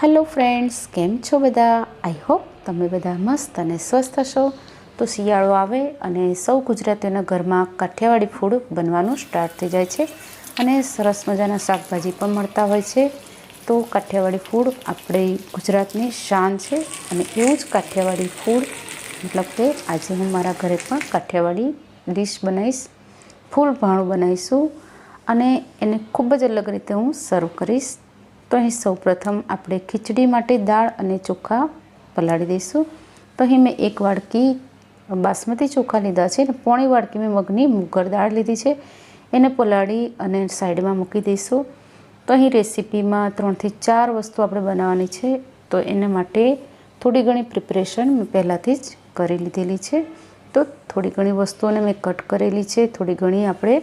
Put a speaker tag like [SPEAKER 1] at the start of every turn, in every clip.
[SPEAKER 1] Hello friends, કેમ છો બધા? આઈ હોપ તમે બધા મસ્ત અને સ્વસ્થ હશો. તો શિયાળો આવે અને સૌ ગુજરાતીઓના ઘરમાં કાઠિયાવાડી ફૂડ બનવાનું સ્ટાર્ટ થઈ જાય છે અને સરસ મજાના શાકભાજી પણ મળતા હોય છે. તો કાઠિયાવાડી ફૂડ આપણી ગુજરાતની શાન છે અને એવું જ કાઠિયાવાડી ફૂડ મતલબ કે આજે હું મારા ઘરે પણ કાઠિયાવાડી ડીશ બનાવીશ, ફૂલ ભાણું બનાવીશું અને એને ખૂબ જ અલગ રીતે હું સર્વ કરીશ. તો અહીં સૌપ્રથમ આપણે ખીચડી માટે દાળ અને ચોખા પલાળી દઈશું. તો અહીં મેં 1 વાડકી બાસમતી ચોખા લીધા છે અને પોણી વાડકી મેં મગની મુગર દાળ લીધી છે. એને પલાળી અને સાઈડમાં મૂકી દઈશું. તો અહીં રેસીપીમાં 3 થી 4 વસ્તુ આપણે બનાવવાની છે. તો એના માટે થોડી ઘણી પ્રિપરેશન મેં પહેલાંથી જ કરી લીધેલી છે. તો થોડી ઘણી વસ્તુઓને મેં કટ કરેલી છે, થોડી ઘણી આપણે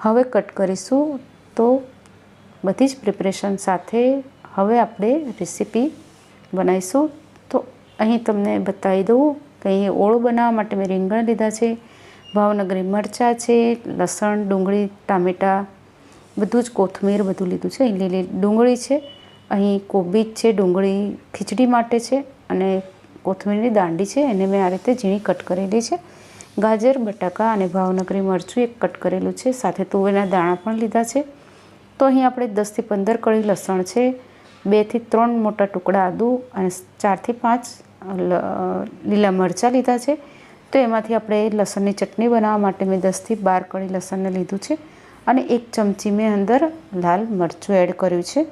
[SPEAKER 1] હવે કટ કરીશું. તો બધી જ પ્રિપરેશન સાથે હવે આપણે રેસીપી બનાવીશું. તો અહીં તમને બતાવી દઉં કે અહીં ઓળો બનાવવા માટે મેં રીંગણ લીધા છે, ભાવનગરી મરચાં છે, લસણ, ડુંગળી, ટામેટાં, બધું જ કોથમીર બધું લીધું છે. અહીં લીલી ડુંગળી છે, અહીં કોબીજ છે, ડુંગળી ખીચડી માટે છે અને કોથમીરની દાંડી છે, એને મેં આ રીતે ઝીણી કટ કરેલી છે. ગાજર, બટાકા અને ભાવનગરી મરચું એક કટ કરેલું છે, સાથે તુવેરના દાણા પણ લીધા છે. તો અહીં આપણે 10 થી 15 કળી લસણ છે, 2 થી 3 મોટા ટુકડા આદું અને 4 થી 5 લીલા મરચાં લીધા છે. તો એમાંથી આપણે લસણની ચટણી બનાવવા માટે મેં 10 થી 12 કળી લસણને લીધું છે અને 1 ચમચી મેં અંદર લાલ મરચું એડ કર્યું છે.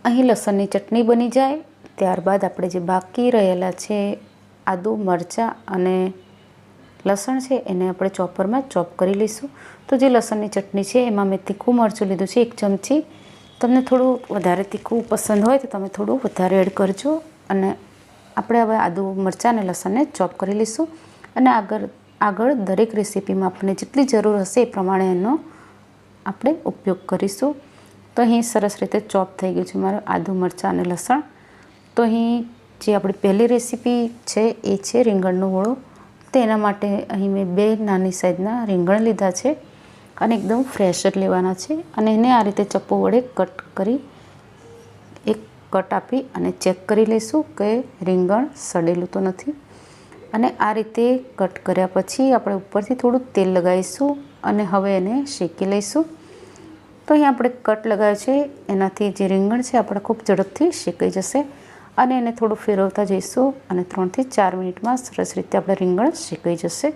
[SPEAKER 1] અહીં લસણની ચટણી બની જાય ત્યારબાદ આપણે જે બાકી રહેલા છે આદું, મરચાં અને લસણ છે એને આપણે ચોપરમાં ચોપ કરી લઈશું. તો જે લસણની ચટણી છે એમાં મેં તીખું મરચું લીધું છે 1 ચમચી. તમને થોડું વધારે તીખું પસંદ હોય તો તમે થોડું વધારે એડ કરજો. અને આપણે હવે આદું, મરચાં અને લસણને ચોપ કરી લઈશું અને આગળ દરેક રેસીપીમાં આપણને જેટલી જરૂર હશે એ પ્રમાણે એનો આપણે ઉપયોગ કરીશું. તો અહીં સરસ રીતે ચોપ થઈ ગયું છે મારું આદું, મરચાં અને લસણ. તો અહીં જે આપણી પહેલી રેસીપી છે એ છે રીંગણનો ઓળો. તો એના માટે અહીં મેં 2 નાની સાઈઝના રીંગણ લીધા છે અને એકદમ ફ્રેશ જ લેવાના છે અને એને આ રીતે ચપ્પુ વડે કટ કરી એક કટ આપી અને ચેક કરી લઈશું કે રીંગણ સડેલું તો નથી. અને આ રીતે કટ કર્યા પછી આપણે ઉપરથી થોડું તેલ લગાવીશું અને હવે એને શેકી લઈશું. તો અહીં આપણે કટ લગાવ્યો છે એનાથી જે રીંગણ છે આપણે ખૂબ ઝડપથી શેકાઈ જશે અને એને થોડું ફેરવતા જઈશું અને 3 થી 4 મિનિટમાં સરસ રીતે આપણે રીંગણ શેકાઈ જશે.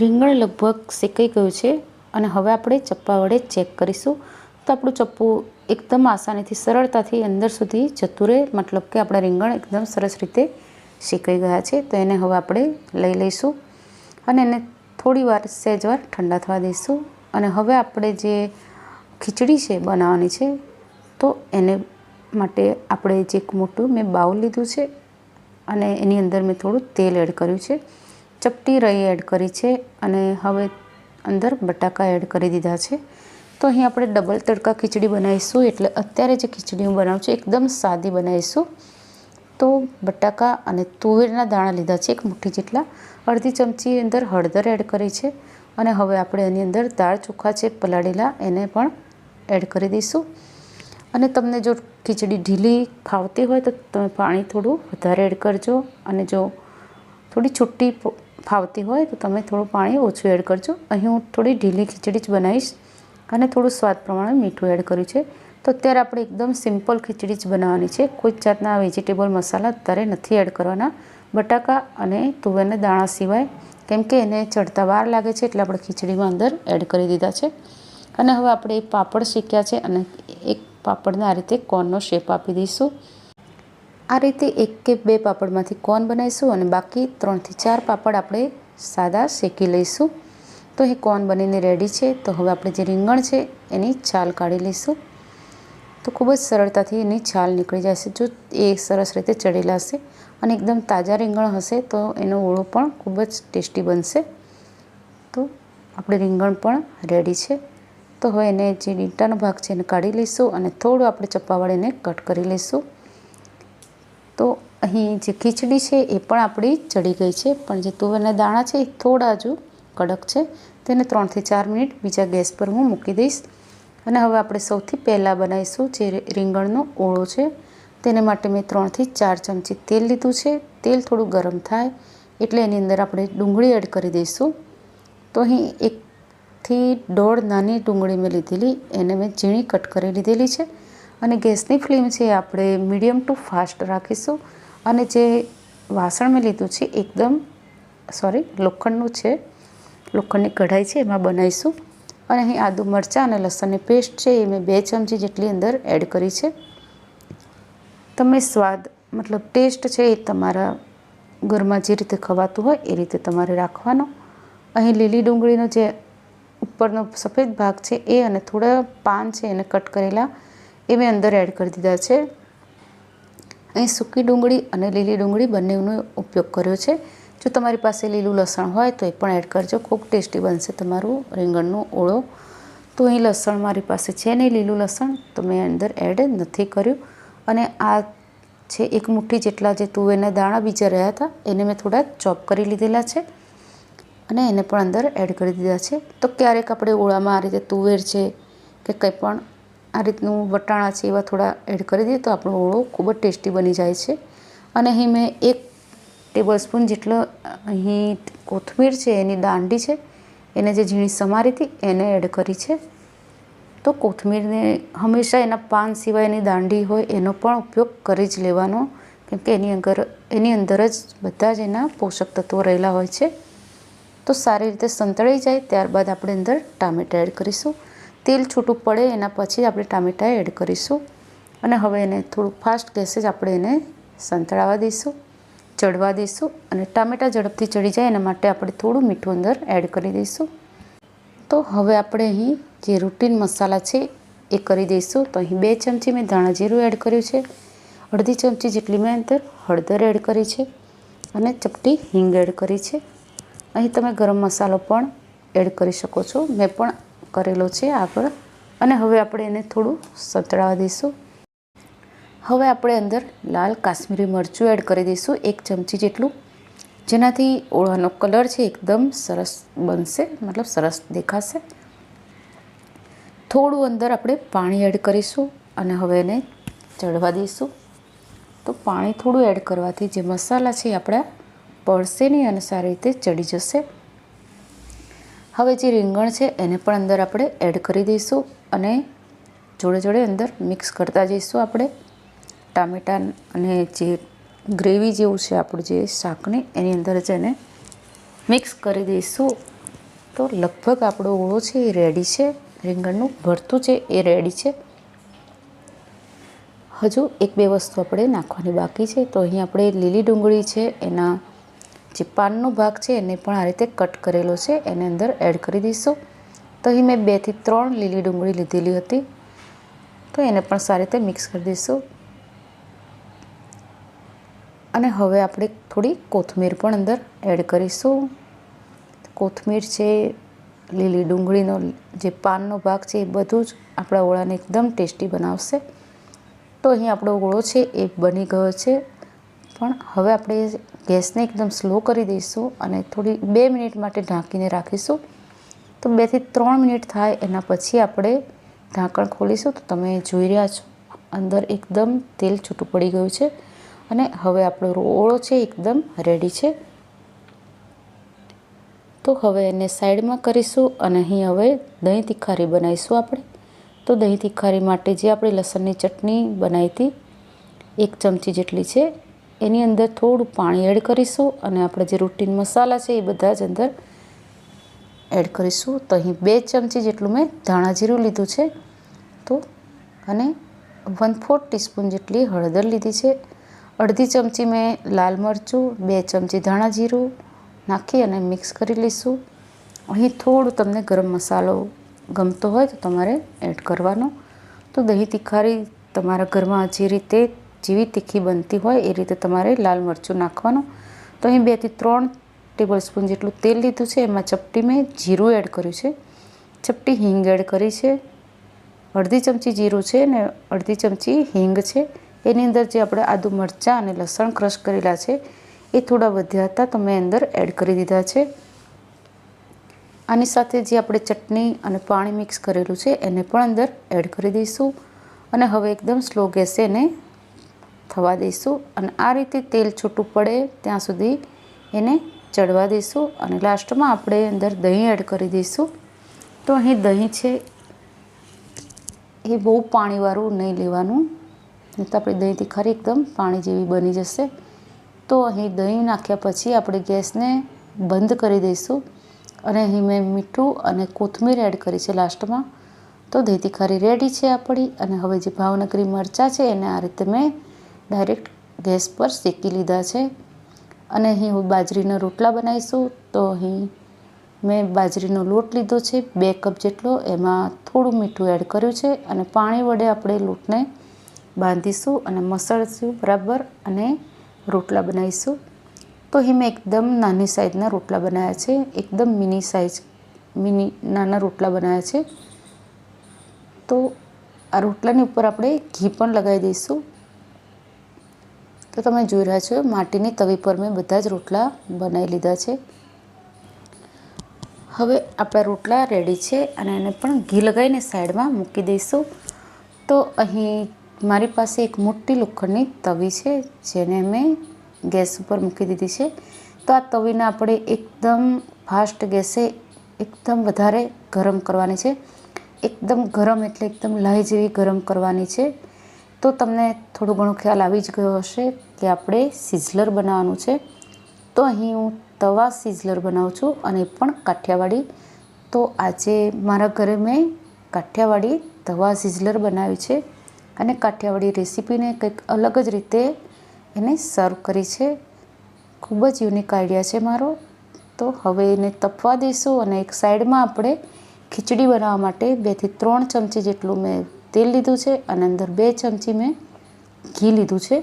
[SPEAKER 1] રીંગણ લગભગ શેકાઈ ગયું છે અને હવે આપણે ચપ્પા વડે ચેક કરીશું. તો આપણું ચપ્પુ એકદમ આસાનીથી સરળતાથી અંદર સુધી જતું રહે, મતલબ કે આપણા રીંગણ એકદમ સરસ રીતે શેકાઈ ગયા છે. તો એને હવે આપણે લઈ લઈશું અને એને થોડી વાર સહેજવાર ઠંડા થવા દઈશું. અને હવે આપણે જે ખીચડી છે બનાવવાની છે તો એને માટે આપણે જે એક મોટું મેં બાઉલ લીધું છે અને એની અંદર મેં થોડું તેલ એડ કર્યું છે, ચપટી રાઈ એડ કરી છે અને હવે અંદર બટાકા એડ કરી દીધા છે. તો અહીં આપણે ડબલ તડકા ખીચડી બનાવીશું. એટલે અત્યારે જે ખીચડી હું બનાવું છું એકદમ સાદી બનાવીશું. તો બટાકા અને તુવેરના દાણા લીધા છે 1 મુઠ્ઠી જેટલા, અડધી ચમચી અંદર હળદર એડ કરી છે અને હવે આપણે એની અંદર દાળ ચોખા છે પલાળેલા એને પણ એડ કરી દઈશું. અને તમને જો ખીચડી ઢીલી ફાવતી હોય તો તમે પાણી થોડું વધારે એડ કરજો અને જો થોડી છૂટી ફાવતી હોય તો તમે થોડું પાણી ઓછું એડ કરજો. અહીં હું થોડી ઢીલી ખીચડી જ બનાવીશ અને થોડું સ્વાદ પ્રમાણે મીઠું એડ કર્યું છે. તો અત્યારે આપણે એકદમ સિમ્પલ ખીચડી જ બનાવવાની છે, કોઈ જ જાતના વેજીટેબલ મસાલા અત્યારે નથી એડ કરવાના બટાકા અને તુવેરના દાણા સિવાય, કેમ કે એને ચડતા વાર લાગે છે એટલે આપણે ખીચડીમાં અંદર એડ કરી દીધા છે. અને હવે આપણે એક પાપડ શેક્યા છે અને એક પાપડને આ રીતે કોનનો શેપ આપી દઈશું. આ રીતે 1 કે 2 પાપડમાંથી કોન બનાવીશું અને બાકી 3 થી 4 પાપડ આપણે સાદા શેકી લઈશું. તો એ કોન બનીને રેડી છે. તો હવે આપણે જે રીંગણ છે એની છાલ કાઢી લઈશું. તો ખૂબ જ સરળતાથી એની છાલ નીકળી જશે જો એ સરસ રીતે ચડેલા હશે અને એકદમ તાજા રીંગણ હશે તો એનો ઓળો પણ ખૂબ જ ટેસ્ટી બનશે. તો આપણે રીંગણ પણ રેડી છે. તો હવે એને જે ડીંટાનો ભાગ છે એને કાઢી લઈશું અને થોડું આપણે ચપ્પા વડે એને કટ કરી લઈશું. તો અહીં જે ખીચડી છે એ પણ આપણી ચડી ગઈ છે, પણ જે તુવેરના દાણા છે એ થોડા હજુ કડક છે. તેને 3 થી 4 મિનિટ બીજા ગેસ પર હું મૂકી દઈશ અને હવે આપણે સૌથી પહેલાં બનાવીશું જે રીંગણનો ઓળો છે. તેને માટે મેં 3 થી 4 ચમચી તેલ લીધું છે. તેલ થોડું ગરમ થાય એટલે એની અંદર આપણે ડુંગળી એડ કરી દઈશું. તો અહીં 1 થી 1.5 નાની ડુંગળી મેં લીધેલી, એને મેં ઝીણી કટ કરી લીધેલી છે. અને ગેસની ફ્લેમ છે આપણે મીડિયમ ટુ ફાસ્ટ રાખીશું. અને જે વાસણ મેં લીધું છે લોખંડનું છે, લોખંડની કઢાઈ છે એમાં બનાવીશું. અને અહીં આદુ મરચાં અને લસણની પેસ્ટ છે એ મેં 2 ચમચી જેટલી અંદર એડ કરી છે. તમે સ્વાદ મતલબ ટેસ્ટ છે એ તમારા ઘરમાં જે રીતે ખવાતું હોય એ રીતે તમારે રાખવાનો. અહીં લીલી ડુંગળીનો જે ઉપરનો સફેદ ભાગ છે એ અને થોડા પાન છે એને કટ કરેલા એ મેં અંદર એડ કરી દીધા છે. અહીં સૂકી ડુંગળી અને લીલી ડુંગળી બંનેનો ઉપયોગ કર્યો છે. જો તમારી પાસે લીલું લસણ હોય તો એ પણ એડ કરજો, ખૂબ ટેસ્ટી બનશે તમારું રીંગણનો ઓળો. તો અહીં લસણ મારી પાસે છે નહીં, લીલું લસણ, તો મેં અંદર એડ નથી કર્યું. અને આ છે 1 મુઠ્ઠી જેટલા જે તુવેરના દાણા બીજા રહ્યા હતા એને મેં થોડા ચોપ કરી લીધેલા છે અને એને પણ અંદર એડ કરી દીધા છે. તો ક્યારેક આપણે ઓળામાં આ રીતે તુવેર છે કે કંઈ પણ આ રીતનું વટાણા છે એવા થોડા એડ કરી દઈએ તો આપણો ઓળો ખૂબ જ ટેસ્ટી બની જાય છે. અને અહીં મેં 1 ટેબલ સ્પૂન જેટલો અહીં કોથમીર છે એની દાંડી છે એને જે ઝીણી સમારી હતી એને એડ કરી છે. તો કોથમીરને હંમેશા એના પાન સિવાયની દાંડી હોય એનો પણ ઉપયોગ કરી જ લેવાનો, કેમકે એની અંદર જ બધા જ એના પોષક તત્વો રહેલા હોય છે. તો સારી રીતે સંતળાઈ જાય ત્યારબાદ આપણે અંદર ટામેટાં એડ કરીશું. તેલ છૂટું પડે એના પછી આપણે ટામેટાં એડ કરીશું. અને હવે એને થોડું ફાસ્ટ ગેસે જ આપણે એને સંતળાવા દઈશું, ચડવા દઈશું. અને ટામેટાં ઝડપથી ચડી જાય એના માટે આપણે થોડું મીઠું અંદર એડ કરી દઈશું. તો હવે આપણે અહીં જે રૂટીન મસાલા છે એ કરી દઈશું. તો અહીં 2 ચમચી મેં ધાણા જીરું એડ કર્યું છે, અડધી ચમચી જેટલી મેં અંદર હળદર એડ કરી છે અને ચપટી હિંગ એડ કરી છે. અહીં તમે ગરમ મસાલો પણ એડ કરી શકો છો, મેં પણ કરેલો છે આગળ. અને હવે આપણે એને થોડું સંતળાવા દઈશું. હવે આપણે અંદર લાલ કાશ્મીરી મરચું એડ કરી દઈશું 1 ચમચી જેટલું, જેનાથી ઓળાનો કલર છે એકદમ સરસ બનશે, મતલબ સરસ દેખાશે. થોડું અંદર આપણે પાણી એડ કરીશું અને હવે એને ચડવા દઈશું. તો પાણી થોડું એડ કરવાથી જે મસાલા છે એ આપણા પડશે નહીં અને સારી રીતે ચડી જશે. હવે જે રીંગણ છે એને પણ અંદર આપણે એડ કરી દઈશું અને જોડે જોડે અંદર મિક્સ કરતા જઈશું. આપણે ટામેટાં અને જે ગ્રેવી જેવું છે આપણું જે શાકની એની અંદર જ એને મિક્સ કરી દઈશું. તો લગભગ આપણો ઓળો છે એ રેડી છે, રીંગણનું ભરતું છે એ રેડી છે. હજુ 1-2 વસ્તુ આપણે નાખવાની બાકી છે. તો અહીં આપણે લીલી ડુંગળી છે એના જે પાનનો ભાગ છે એને પણ આ રીતે કટ કરેલો છે એને અંદર એડ કરી દઈશું. તો અહીં મેં 2 થી 3 લીલી ડુંગળી લીધેલી હતી, તો એને પણ સારી રીતે મિક્સ કરી દઈશું. અને હવે આપણે થોડી કોથમીર પણ અંદર એડ કરીશું. કોથમીર છે, લીલી ડુંગળીનો જે પાનનો ભાગ છે એ બધું જ આપણા ઓળાને એકદમ ટેસ્ટી બનાવશે. તો અહીં આપણો ઓળો છે એ બની ગયો છે, પણ હવે આપણે ગેસને એકદમ સ્લો કરી દઈશું અને થોડી 2 મિનિટ માટે ઢાંકીને રાખીશું. તો 2 થી 3 મિનિટ થાય એના પછી આપણે ઢાંકણ ખોલીશું. તો તમે જોઈ રહ્યા છો અંદર એકદમ તેલ છૂટું પડી ગયું છે અને હવે આપણો ઓળો છે એકદમ રેડી છે. તો હવે એને સાઈડમાં કરીશું અને અહીં હવે દહીં તિખારી બનાવીશું આપણે. તો દહીં તિખારી માટે જે આપણે લસણની ચટણી બનાવી હતી 1 ચમચી જેટલી છે એની અંદર થોડું પાણી એડ કરીશું અને આપણે જે રૂટીન મસાલા છે એ બધા જ અંદર એડ કરીશું. તો અહીં 2 ચમચી જેટલું મેં ધાણા જીરું લીધું છે. તો અને 1/4 ટીસ્પૂન જેટલી હળદર લીધી છે, અડધી ચમચી મેં લાલ મરચું, 2 ચમચી ધાણા જીરું નાખી અને મિક્સ કરી લઈશું. અહીં થોડું તમને ગરમ મસાલો ગમતો હોય તો તમારે એડ કરવાનો. તો દહીં તિખારી તમારા ઘરમાં જે રીતે જેવી તીખી બનતી હોય એ રીતે તમારે લાલ મરચું નાખવાનું. તો અહીં 2 થી 3 ટેબલ સ્પૂન જેટલું તેલ લીધું છે, એમાં ચપટી મેં જીરું એડ કર્યું છે, ચપટી હિંગ એડ કરી છે, અડધી ચમચી જીરું છે ને અડધી ચમચી હિંગ છે. એની અંદર જે આપણે આદુ મરચાં અને લસણ ક્રશ કરેલા છે એ થોડા વધ્યા હતા તો મેં અંદર એડ કરી દીધા છે. આની સાથે જે આપણે ચટણી અને પાણી મિક્સ કરેલું છે એને પણ અંદર એડ કરી દઈશું અને હવે એકદમ સ્લો ગેસે એને થવા દઈશું અને આ રીતે તેલ છૂટું પડે ત્યાં સુધી એને ચડવા દઈશું અને લાસ્ટમાં આપણે અંદર દહીં એડ કરી દઈશું. તો અહીં દહીં છે એ બહુ પાણીવાળું નહીં લેવાનું, નહીં તો આપણી દહીંથી ખરી એકદમ પાણી જેવી બની જશે. તો અહીં દહીં નાખ્યા પછી આપણે ગેસને બંધ કરી દઈશું અને અહીં મેં મીઠું અને કોથમીર એડ કરી છે લાસ્ટમાં. તો દહીંથી ખરી રેડી છે આપણી. અને હવે જે ભાવનગરી મરચાં છે એને આ રીતે મેં ડાયરેક્ટ ગેસ પર શેકી લીધા છે. અને અહીં હું બાજરીના રોટલા બનાવીશું. તો અહીં મેં બાજરીનો લોટ લીધો છે 2 કપ જેટલો, એમાં થોડું મીઠું એડ કર્યું છે અને પાણી વડે આપણે લોટને બાંધીશું અને મસળીશું બરાબર અને રોટલા બનાવીશું. તો અહીં મેં એકદમ નાની સાઈઝના રોટલા બનાવ્યા છે, એકદમ મિની નાના રોટલા બનાવ્યા છે. તો આ રોટલાની ઉપર આપણે ઘી પણ લગાવી દઈશું. તો તમે જોઈ રહ્યા છો માટીની તવી પર મેં બધા જ રોટલા બનાવી લીધા છે. હવે આપણા રોટલા રેડી છે અને એને પણ ઘી લગાવીને સાઈડમાં મૂકી દઈશું. તો અહીં મારી પાસે એક મોટી લોખંડની તવી છે જેને મેં ગેસ ઉપર મૂકી દીધી છે. તો આ તવીને આપણે એકદમ ફાસ્ટ ગેસે એકદમ વધારે ગરમ કરવાની છે. એકદમ ગરમ એટલે એકદમ લાઈ જેવી ગરમ કરવાની છે. તો તમને થોડો ઘણો ખ્યાલ આવી જ ગયો હશે કે આપણે સિઝલર બનાવવાનું છે. તો અહીં હું તવા સિઝલર બનાવું છું અને એ પણ કાઠિયાવાડી. તો આજે મારા ઘરે મેં કાઠિયાવાડી તવા સિઝલર બનાવી છે અને કાઠિયાવાડી રેસીપીને કંઈક અલગ જ રીતે એને સર્વ કરી છે. ખૂબ જ યુનિક આઈડિયા છે મારો. તો હવે એને તપવા દઈશું અને એક સાઈડમાં આપણે ખીચડી બનાવવા માટે 2 થી 3 ચમચી જેટલું મેં તેલ લીધું છે અને અંદર 2 ચમચી મેં ઘી લીધું છે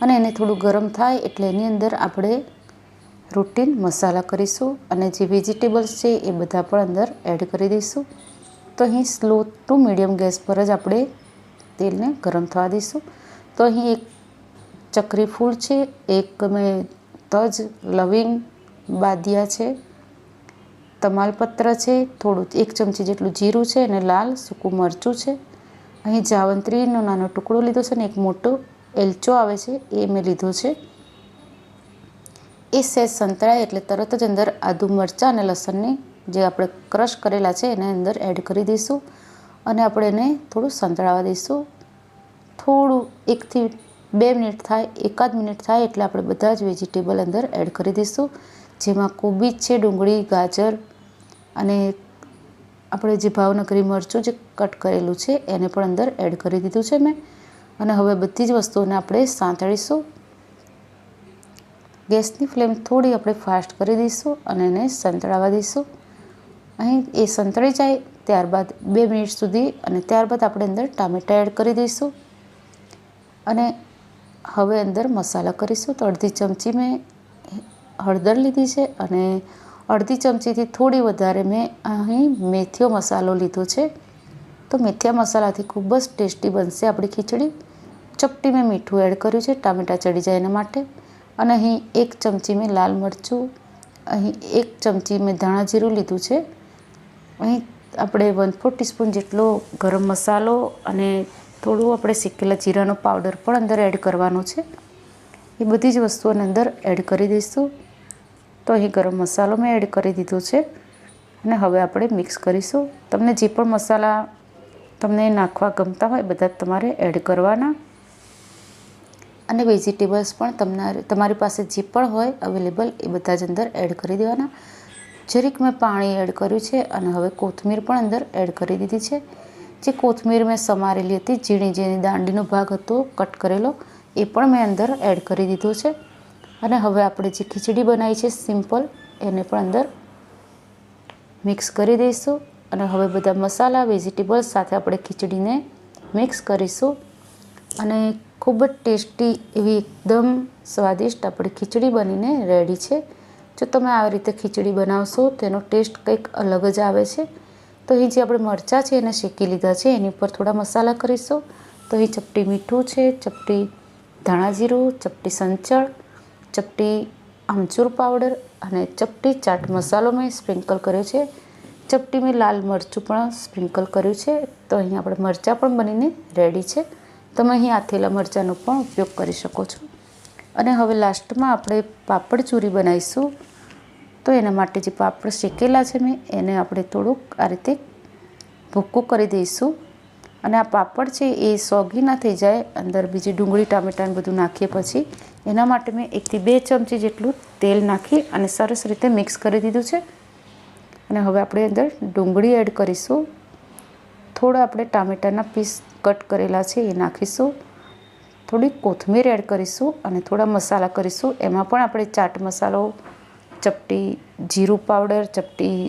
[SPEAKER 1] અને એને થોડું ગરમ થાય એટલે એની અંદર આપણે રૂટીન મસાલા કરીશું અને જે વેજીટેબલ્સ છે એ બધા પણ અંદર એડ કરી દઈશું. તો અહીં સ્લો ટુ મીડિયમ ગેસ પર જ આપણે તેલને ગરમ થવા દઈશું. તો અહીં એક ચક્રી ફૂલ છે, એક મેં તજ, લવિંગ, બાદિયા છે, તમાલપત્ર છે, થોડું 1 ચમચી જેટલું જીરું છે અને લાલ સૂકું મરચું છે. અહીં જાવંત્રીનો નાનો ટુકડો લીધો છે અને એક મોટો એલચો આવે છે એ મેં લીધો છે. એ સહેજ સંતળાય એટલે તરત જ અંદર આદુ, મરચાં અને લસણની જે આપણે ક્રશ કરેલા છે એને અંદર એડ કરી દઈશું અને આપણે એને થોડું સંતળાવા દઈશું. થોડું 1 થી 2 મિનિટ થાય, 1 મિનિટ થાય એટલે આપણે બધા જ વેજીટેબલ અંદર એડ કરી દઈશું, જેમાં કોબીજ છે, ડુંગળી, ગાજર અને આપણે જે ભાવનગરી મરચું જે કટ કરેલું છે એને પણ અંદર એડ કરી દીધું છે મેં. અને હવે બધી જ વસ્તુઓને આપણે સાંતળીશું. ગેસની ફ્લેમ થોડી આપણે ફાસ્ટ કરી દઈશું અને એને સંતળાવા દઈશું. અહીં એ સંતળી જાય ત્યારબાદ 2 મિનિટ સુધી અને ત્યારબાદ આપણે અંદર ટામેટાં એડ કરી દઈશું અને હવે અંદર મસાલા કરીશું. તો અડધી ચમચી મેં હળદર લીધી છે અને અડધી ચમચીથી થોડી વધારે મેં અહીં મેથીઓ મસાલો લીધો છે. તો મેથીયા મસાલાથી ખૂબ જ ટેસ્ટી બનશે આપણી ખીચડી. ચપટી મેં મીઠું એડ કર્યું છે ટામેટાં ચડી જાય એના માટે. અને અહીં 1 ચમચી મેં લાલ મરચું, અહીં 1 ચમચી મેં ધાણા જીરું લીધું છે. અહીં આપણે 1/4 ટીસ્પૂન જેટલો ગરમ મસાલો અને થોડું આપણે શેકેલા જીરાનો પાવડર પણ અંદર એડ કરવાનો છે. એ બધી જ વસ્તુઓને અંદર એડ કરી દઈશું. તો અહીં ગરમ મસાલો મેં એડ કરી દીધો છે અને હવે આપણે મિક્સ કરીશું. તમને જે પણ મસાલા તમને નાખવા ગમતા હોય બધા તમારે એડ કરવાના અને વેજીટેબલ્સ પણ તમારી પાસે જે પણ હોય અવેલેબલ એ બધા જ અંદર એડ કરી દેવાના. જરીક મેં પાણી એડ કર્યું છે અને હવે કોથમીર પણ અંદર એડ કરી દીધી છે. જે કોથમીર મેં સમારેલી હતી, ઝીણી ઝીણી દાંડીનો ભાગ હતો કટ કરેલો, એ પણ મેં અંદર એડ કરી દીધો છે. અને હવે આપણે જે ખીચડી બનાવી છે સિમ્પલ એને પણ અંદર મિક્સ કરી દઈશું અને હવે બધા મસાલા વેજીટેબલ્સ સાથે આપણે ખીચડીને મિક્સ કરીશું અને ખૂબ જ ટેસ્ટી એવી એકદમ સ્વાદિષ્ટ આપણી ખીચડી બનીને રેડી છે. જો તમે આવી રીતે ખીચડી બનાવશો તેનો ટેસ્ટ કંઈક અલગ જ આવે છે. તો અહીં જે આપણે મરચાં છે એને શેકી લીધા છે, એની ઉપર થોડા મસાલા કરીશું. તો અહીં ચપટી મીઠું છે, ચપટી ધાણા જીરું, ચપટી સંચળ, ચપટી આમચૂર પાવડર અને ચપટી ચાટ મસાલો મેં સ્પ્રિંકલ કર્યો છે. ચપટી મેં લાલ મરચું પણ સ્પ્રિંકલ કર્યું છે. તો અહીં આપણે મરચાં પણ બનીને રેડી છે. તમે અહીં આથેલા મરચાંનો પણ ઉપયોગ કરી શકો છો. અને હવે લાસ્ટમાં આપણે પાપડ ચૂરી બનાવીશું. તો એના માટે જે પાપડ શેકેલા છે મેં એને આપણે થોડુંક આ રીતે ભૂક્કું કરી દઈશું. અને આ પાપડ છે એ સોગી ના થઈ જાય અંદર બીજી ડુંગળી ટામેટાને બધું નાખીએ પછી, એના માટે મેં 1 થી 2 ચમચી જેટલું તેલ નાખી અને સરસ રીતે મિક્સ કરી દીધું છે. અને હવે આપણે અંદર ડુંગળી એડ કરીશું. થોડા આપણે ટામેટાના પીસ કટ કરેલા છે એ નાખીશું. થોડી કોથમીર એડ કરીશું અને થોડા મસાલા કરીશું. એમાં પણ આપણે ચાટ મસાલો, ચપટી જીરું પાવડર, ચપટી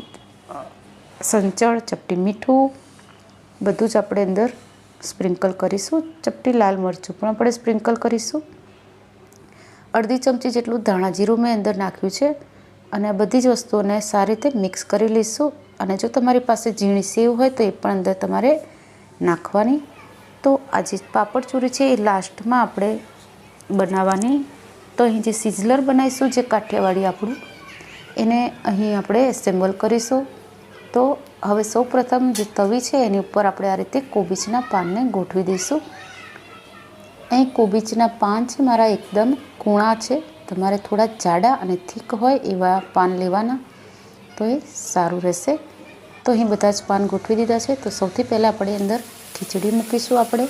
[SPEAKER 1] સંચળ, ચપટી મીઠું બધું જ આપણે અંદર સ્પ્રિંકલ કરીશું. ચપટી લાલ મરચું પણ આપણે સ્પ્રિંકલ કરીશું. અડધી ચમચી જેટલું ધાણા જીરું મેં અંદર નાખ્યું છે. અને આ બધી જ વસ્તુઓને સારી રીતે મિક્સ કરી લઈશું. અને જો તમારી પાસે ઝીણી સેવ હોય તો એ પણ અંદર તમારે નાખવાની. તો આ જે પાપડ ચૂરી છે એ લાસ્ટમાં આપણે બનાવવાની. તો અહીં જે સિઝલર બનાવીશું, જે કાઠિયાવાડી આપણું, એને અહીં આપણે એસેમ્બલ કરીશું. તો હવે સૌપ્રથમ જે તવી છે એની ઉપર આપણે આ રીતે કોબીજના પાનને ગોઠવી દઈશું. અહીં કોબીજના પાન છે મારા એકદમ કૂણા છે. તમારે થોડા જાડા અને થીક હોય એવા પાન લેવાના, તો એ સારું રહેશે. તો અહીં બધા જ પાન ગોઠવી દીધા છે. તો સૌથી પહેલાં આપણે અંદર ખીચડી મૂકીશું. આપણે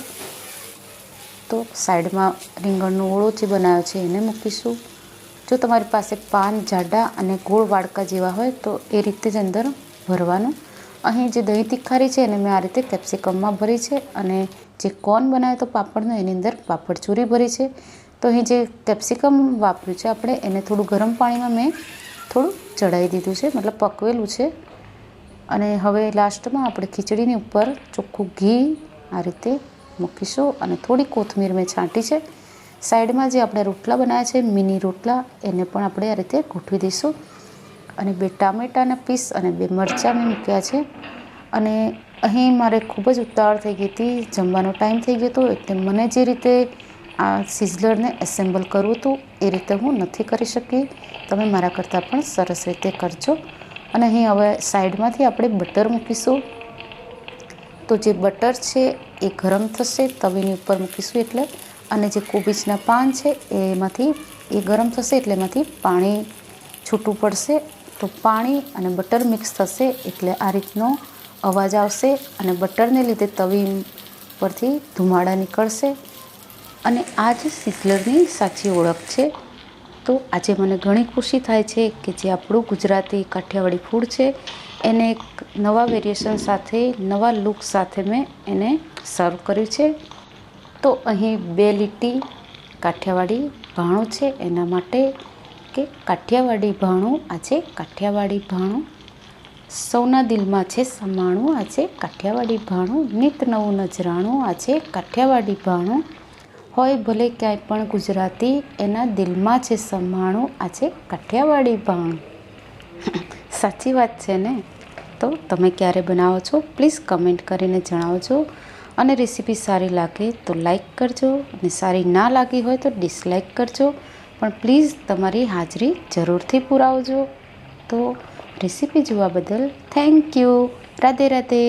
[SPEAKER 1] તો સાઈડમાં રીંગણનો ઓળો જે બનાવ્યો છે એને મૂકીશું. જો તમારી પાસે પાન જાડા અને ગોળ વાડકા જેવા હોય તો એ રીતે જ અંદર ભરવાનું. અહીં જે દહીં તિખારી છે એને મેં આ રીતે કેપ્સિકમમાં ભરી છે. અને જે કોર્ન બનાવ્યો તો પાપડનો એની અંદર પાપડ ચૂરી ભરી છે. તો અહીં જે કેપ્સિકમ વાપર્યું છે આપણે એને થોડું ગરમ પાણીમાં મેં થોડું ચડાવી દીધું છે, મતલબ પકવેલું છે. અને હવે લાસ્ટમાં આપણે ખીચડીની ઉપર ચોખ્ખું ઘી આ રીતે મૂકીશું અને થોડી કોથમીર મેં છાંટી છે. સાઈડમાં જે આપણે રોટલા બનાવ્યા છે મિની રોટલા, એને પણ આપણે આ રીતે ગોઠવી દઈશું. અને 2 ટામેટાના પીસ અને 2 મરચાં મેં મૂક્યા છે. અને અહીં મારે ખૂબ જ ઉતાવળ થઈ ગઈ હતી, જમવાનો ટાઈમ થઈ ગયો હતો, એટલે મને જે રીતે આ સિઝલરને એસેમ્બલ કરવું હતું એ રીતે હું નથી કરી શકી. તમે મારા કરતાં પણ સરસ રીતે કરજો. અને અહીં હવે સાઈડમાંથી આપણે બટર મૂકીશું. તો જે બટર છે એ ગરમ થશે, તવીની ઉપર મૂકીશું એટલે. અને જે કોબીજના પાન છે એમાંથી એ ગરમ થશે એટલે એમાંથી પાણી છૂટું પડશે. તો પાણી અને બટર મિક્સ થશે એટલે આ રીતનો અવાજ આવશે. અને બટરને લીધે તવી પરથી ધુમાડા નીકળશે. અને આ જ સિઝલરની સાચી ઓળખ છે. તો આજે મને ઘણી ખુશી થાય છે કે જે આપણું ગુજરાતી કાઠિયાવાડી ફૂડ છે એને એક નવા વેરિએશન સાથે, નવા લુક સાથે મેં એને સર્વ કર્યું છે. તો અહીં 2 લીટી કાઠિયાવાડી ભાણું છે એના માટે કે કાઠિયાવાડી ભાણું, આજે કાઠિયાવાડી ભાણું સૌના દિલમાં છે સમાણું, આજે કાઠિયાવાડી ભાણું નિત નવું નજરાણું, આજે કાઠિયાવાડી ભાણું હોય ભલે ક્યાંય પણ ગુજરાતી એના દિલમાં છે સમાણું, આજે કાઠિયાવાડી ભાણું. સાચી વાત છે ને? તો તમે ક્યારે બનાવો છો પ્લીઝ કમેન્ટ કરીને જણાવજો. અને રેસીપી સારી લાગે તો લાઈક કરજો અને સારી ના લાગી હોય તો ડિસલાઈક કરજો. પણ પ્લીઝ તમારી હાજરી જરૂરથી પુરાવજો. તો રેસીપી જોવા બદલ થેન્ક યુ. રાધે રાધે.